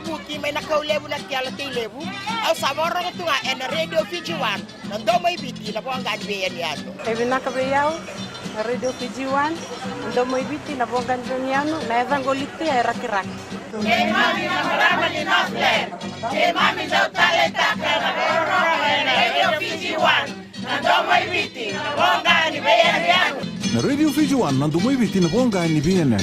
buki may nakaw lebu na tiala ti lebu au samoro ko tunga en radio Fiji 1 nando may biti na po ang ganbe yan Ebi nakabeyaw radio Fiji 1 nando may biti na po ang ganbe yan na evangoliti ay rakiraki mami na marama ni Northland mami daw talenta ka na radio Fiji 1 nando may biti na po ang ganbe yan na radio Fiji 1 nando may biti na po ang ganbe yan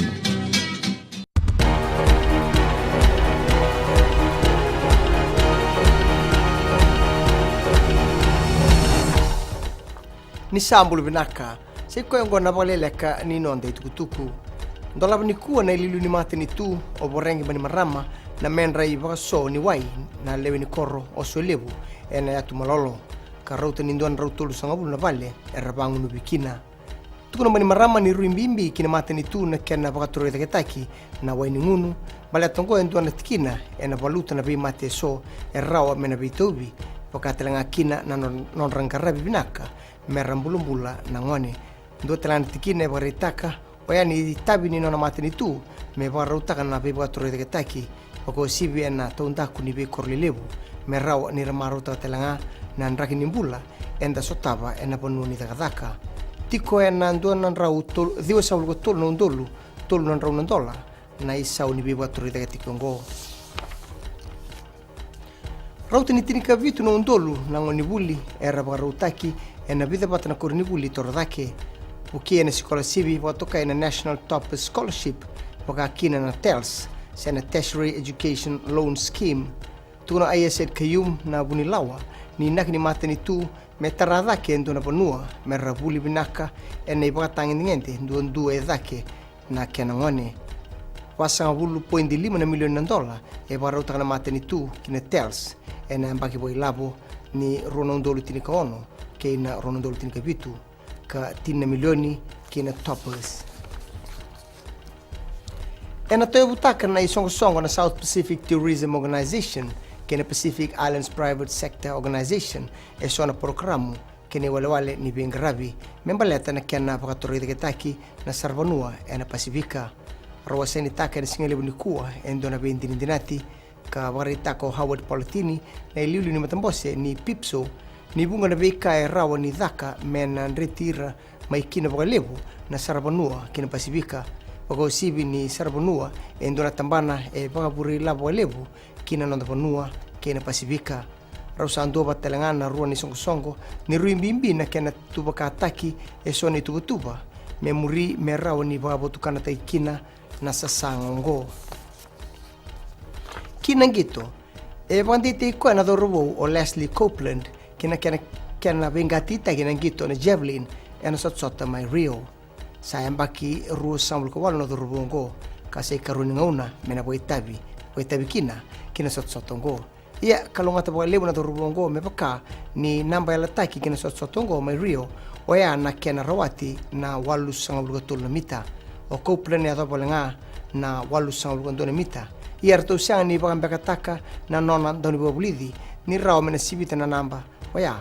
ni sambulu binaka se ko ngo na baleleka ni nonde tukutuku ndola ni kuwa na ililu ni mate ni tu o borengi bani marama na menra i so ni wai na lewe ni korro o so lebu ena ya tu malolo ka rauta ni ndon rautulu sangabulu na vale era bangu no bikina tukuna bani marama ni ruimbimbi kina mate ni tu na kena bakaturo teketaki na wai ni ngunu bale tongo ndon tikina ena baluta na bi mate so errawa mena bitobi pakatelanga kina na non rankarabi binaka merambulumbula na ngone ndo telan tikine baritaka oyani tabi ni nona matini tu me barutaka na be batore de taki oko sibi na tonda kuni be korlilebu merraw ni ramaruta telanga na nraki nimbula enda sotaba ena ponuni takataka tiko ena ndo nan raw tol diwa sawul tol non dolu tol non raw non dola na isa uni be batore de tikongo rautini tinika vitu non dolu na ngoni buli era barutaki ena vida patna korni buli tordake uki ena sikola sibi watoka ena National Top Scholarship waka kina na TELS sena Tertiary Education Loan Scheme tuna ayesed kayum na bunilawa ni nakni matani tu metaradake ndo na bonua merabuli binaka ena ibata ngente ndo edake na kenangone wasa bulu $0.5 milioni e barauta na matani tu kina TELS ena mbaki boy labo ni ronondolo tinika ono kina ronondolo tinika bitu ka 10 milioni kina toppers ena toyo butaka na isongo na South Pacific Tourism Organization kina Pacific Islands Private Sector Organization e sona programu kina wale ni bengrabi membaleta na kena pakatoride ketaki na Sarvanua ena Pasifika rawaseni taka na singale bunikua endo na bendinati ka barita ko Howard Palatini na iliuli ni matambose ni Pipso ni bunga na beka e rawa ni dhaka mena retira maikina bakalebu na Sarabanua kina Pasifika bako sibi ni Sarabanua endo na tambana e bakaburi labo lebu kina nonda Banua kina Pasifika rausando batelangana rua ni songo ni ruimbimbi na kena tubaka ataki e soni tubutuba memuri merawa ni bakabotukana taikina na sasangongo kinangito e bandite ko na dorobo o Leslie Copeland kena vengatita kinangito na Javelin ena sotsota mai Rio sayambaki ruo samul ko wala no dorobo ngo kasi karuni ngauna mena boitabi kina sotsota ngo ia kalongata bo lebu na dorobo ngo mepaka ni namba ya lataki kina sotsota ngo mai Rio o ya na kena rawati na walu sangul ko na mita o Copeland ya dobolenga na walu sangul ko na mita Ierto siang ni bagan bekataka na nona doni boblidi ni raw mena sibita na namba oya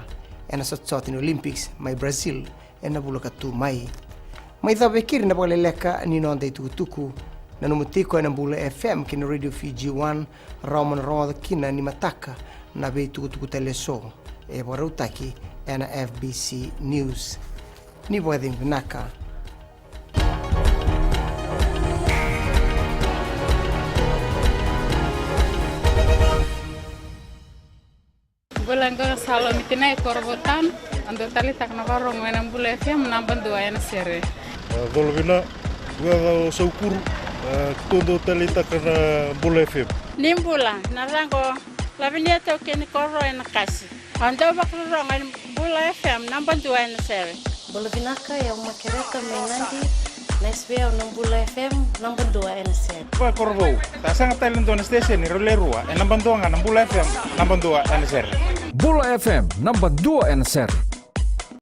ena sotsot in Olympics mai Brazil ena bulakatu mai tabekir na baleleka ni nonde tukutuku na numutiko ena bula FM kin Radio Fiji 1 raw man raw kina ni mataka na be tukutuku teleso e barutaki ena FBC News ni boedin vinaka Bulangga salo mitina korbotan ando tali tak na barong wenang bula FM namban dua ena sere. Golvina gua saukuru todo tali tak na bula FM. nimbula narango lavinia to ken korro ena kasi ando bakrong en bula FM namban 2 ena sere. Bula binaka ya makereta menandi Nesbea Nambula FM number 2 NSR. Ba korbo. Tasang talent on station ni rolerua. Namban 2 nga Nambula FM number 2 NSR. Bula FM number 2 NSR.